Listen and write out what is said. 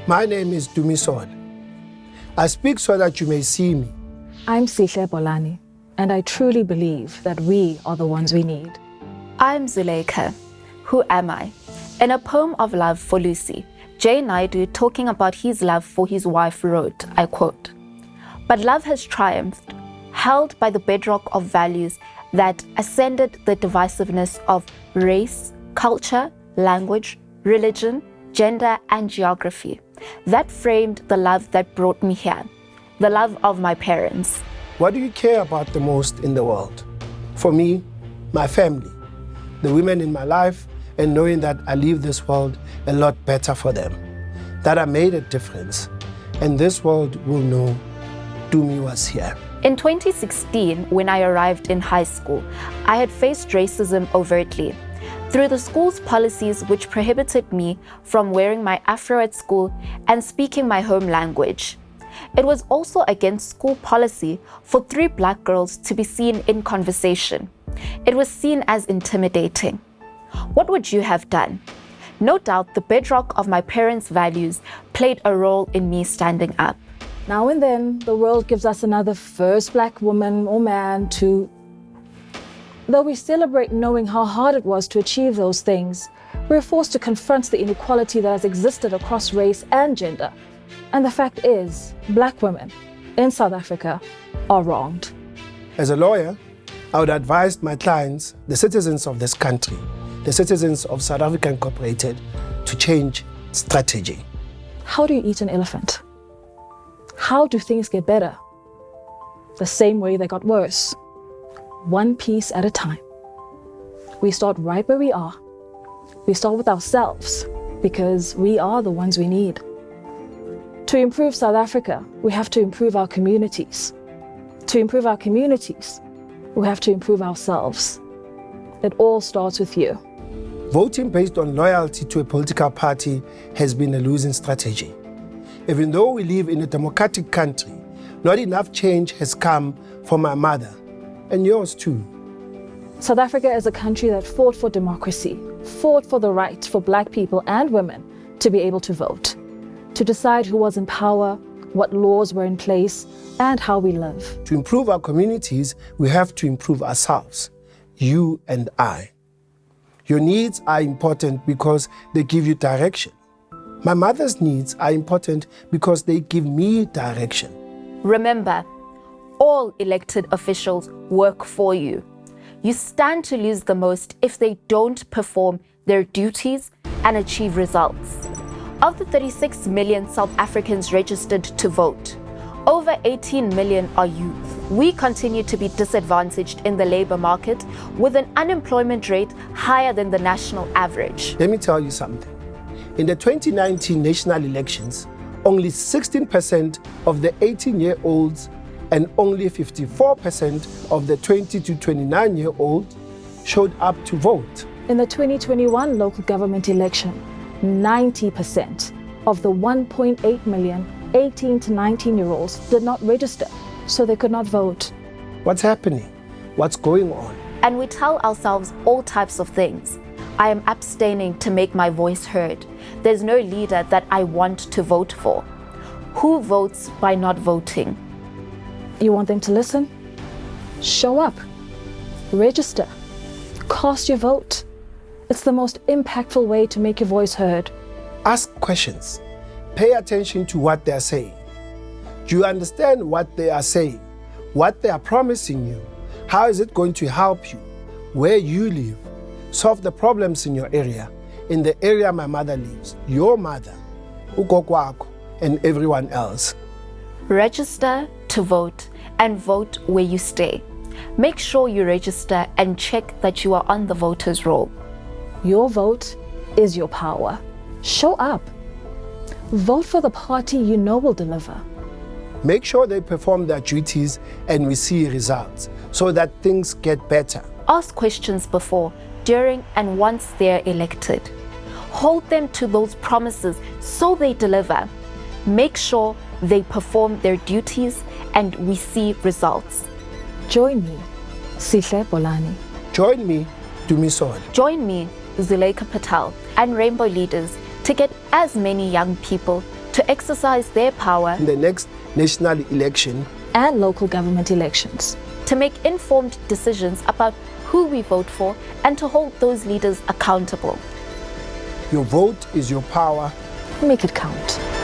My name is Dumisol. I speak so that you may see me. I'm Zulaikha Patel and I, and I truly believe that we are the ones we need. I'm Zulaikha. Who am I? In a poem of love for Lucy, J. Naidu, talking about his love for his wife, wrote, I quote, "But love has triumphed, held by the bedrock of values that ascended the divisiveness of race, culture, language, religion, gender, and geography. That framed the love that brought me here, the love of my parents." What do you care about the most in the world? For me, my family, the women in my life, and knowing that I leave this world a lot better for them, that I made a difference, and this world will know Dumi was here. In 2016, when I arrived in high school, I had faced racism overtly. Through the school's policies which prohibited me from wearing my afro at school and speaking my home language. It was also against school policy for 3 black girls to be seen in conversation. It was seen as intimidating. What would you have done? No doubt the bedrock of my parents' values played a role in me standing up. Now and then, the world gives us another first black woman or man to... Though we celebrate knowing how hard it was to achieve those things, we're forced to confront the inequality that has existed across race and gender. And the fact is, black women in South Africa are wronged. As a lawyer, I would advise my clients, the citizens of this country, the citizens of South Africa Incorporated, to change strategy. How do you eat an elephant? How do things get better? The same way they got worse. One piece at a time. We start right where we are. We start with ourselves because we are the ones we need. To improve South Africa, we have to improve our communities. To improve our communities, we have to improve ourselves. It all starts with you. Voting based on loyalty to a political party has been a losing strategy. Even though we live in a democratic country, not enough change has come for my mother, and yours too. South Africa is a country that fought for democracy, fought for the right for black people and women to be able to vote, to decide who was in power, what laws were in place, and how we live. To improve our communities, we have to improve ourselves, you and I. Your needs are important because they give you direction. My mother's needs are important because they give me direction. Remember, all elected officials work for you. You stand to lose the most if they don't perform their duties and achieve results. Of the 36 million South Africans registered to vote, over 18 million are youth. We continue to be disadvantaged in the labor market with an unemployment rate higher than the national average. Let me tell you something. In the 2019 national elections, only 16% of the 18-year-olds and only 54% of the 20 to 29-year-olds showed up to vote. In the 2021 local government election, 90% of the 1.8 million 18 to 19-year-olds did not register, so they could not vote. What's happening? What's going on? And we tell ourselves all types of things. I am abstaining to make my voice heard. There's no leader that I want to vote for. Who votes by not voting? You want them to listen? Show up. Register. Cast your vote. It's the most impactful way to make your voice heard. Ask questions. Pay attention to what they're saying. Do you understand what they are saying? What they are promising you? How is it going to help you? Where you live? Solve the problems in your area, in the area my mother lives, your mother, ugogo wakho, and everyone else. Register to vote and vote where you stay. Make sure you register and check that you are on the voters' roll. Your vote is your power. Show up. Vote for the party you know will deliver. Make sure they perform their duties and we see results so that things get better. Ask questions before, during, and once they're elected. Hold them to those promises so they deliver. Make sure they perform their duties and we see results. Join me, Zulaikha Patel and I. Join me, Dumisol. Join me, Zulaikha Patel, and Rainbow Leaders to get as many young people to exercise their power in the next national election and local government elections, to make informed decisions about who we vote for and to hold those leaders accountable. Your vote is your power. make it count.